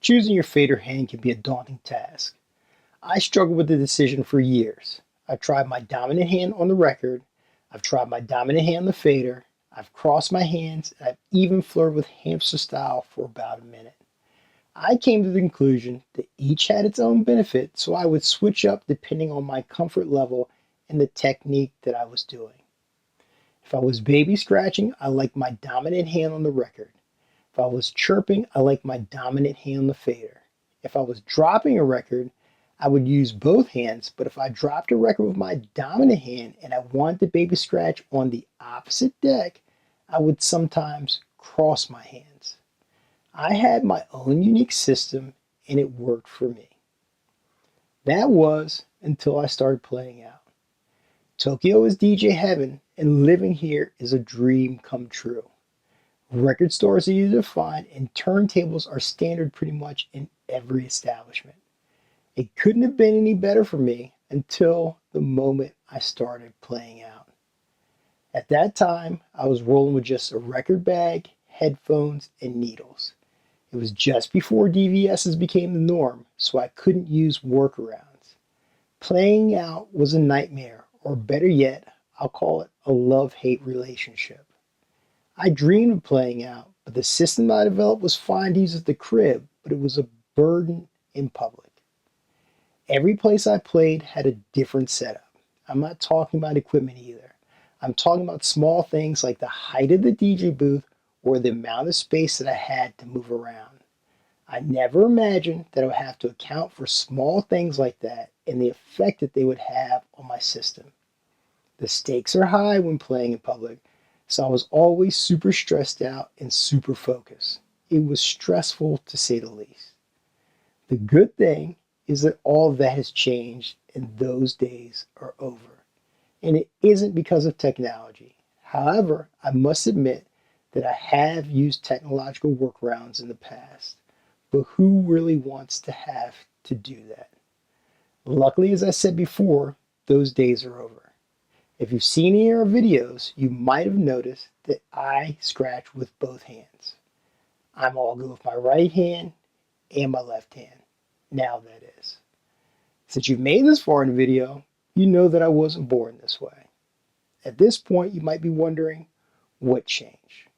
Choosing your fader hand can be a daunting task. I struggled with the decision for years. I've tried my dominant hand on the record, I've tried my dominant hand on the fader, I've crossed my hands, and I've even flirted with hamster style for about a minute. I came to the conclusion that each had its own benefit, so I would switch up depending on my comfort level and the technique that I was doing. If I was baby scratching, I liked my dominant hand on the record. If I was chirping, I liked my dominant hand on the fader. If I was dropping a record, I would use both hands, but if I dropped a record with my dominant hand and I wanted the baby scratch on the opposite deck, I would sometimes cross my hands. I had my own unique system and it worked for me. That was until I started playing out. Tokyo is DJ heaven and living here is a dream come true. Record stores are easy to find and turntables are standard pretty much in every establishment. It couldn't have been any better for me until the moment I started playing out. At that time, I was rolling with just a record bag, headphones, and needles. It was just before DVSs became the norm, so I couldn't use workarounds. Playing out was a nightmare, or better yet, I'll call it a love-hate relationship. I dreamed of playing out, but the system I developed was fine to use at the crib, but it was a burden in public. Every place I played had a different setup. I'm not talking about equipment either. I'm talking about small things like the height of the DJ booth or the amount of space that I had to move around. I never imagined that I would have to account for small things like that and the effect that they would have on my system. The stakes are high when playing in public, so I was always super stressed out and super focused. It was stressful to say the least. The good thing is that all of that has changed and those days are over. And it isn't because of technology. However, I must admit that I have used technological workarounds in the past. But who really wants to have to do that? Luckily, as I said before, those days are over. If you've seen any of our videos, you might have noticed that I scratch with both hands. I'm all good with my right hand and my left hand. Now that is. Since you've made this far in the video, you know that I wasn't born this way. At this point, you might be wondering, what changed?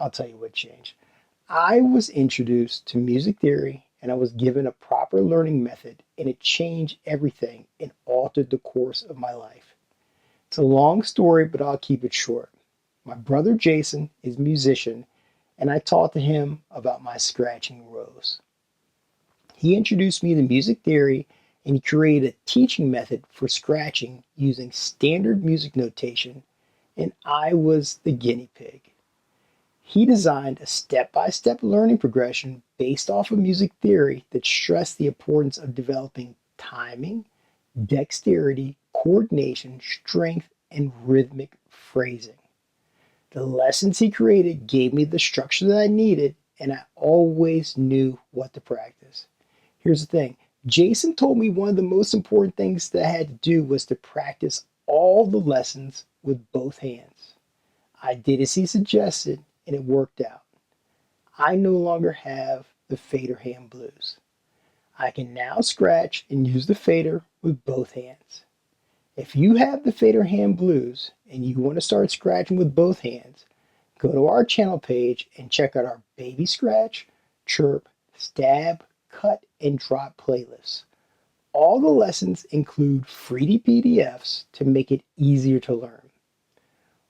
I'll tell you what changed. I was introduced to music theory and I was given a proper learning method and it changed everything and altered the course of my life. It's a long story, but I'll keep it short. My brother Jason is a musician and I taught to him about my scratching woes. He introduced me to music theory and he created a teaching method for scratching using standard music notation, and I was the guinea pig. He designed a step-by-step learning progression based off of music theory that stressed the importance of developing timing, dexterity, coordination, strength, and rhythmic phrasing. The lessons he created gave me the structure that I needed, and I always knew what to practice. Here's the thing. Jason told me one of the most important things that I had to do was to practice all the lessons with both hands. I did as he suggested, and it worked out. I no longer have the fader hand blues. I can now scratch and use the fader with both hands. If you have the fader hand blues and you want to start scratching with both hands, go to our channel page and check out our baby scratch, chirp, stab, cut, and drop playlists. All the lessons include free PDFs to make it easier to learn.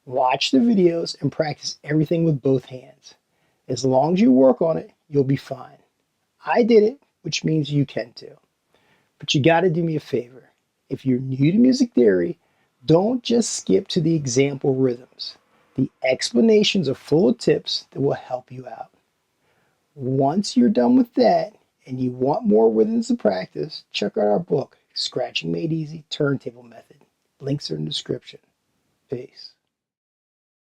Watch the videos and practice everything with both hands. As long as you work on it, you'll be fine. I did it, which means you can too. But you gotta do me a favor. If you're new to music theory, don't just skip to the example rhythms. The explanations are full of tips that will help you out. Once you're done with that, and you want more rhythms to practice, check out our book, Scratching Made Easy Turntable Method. Links are in the description. Peace.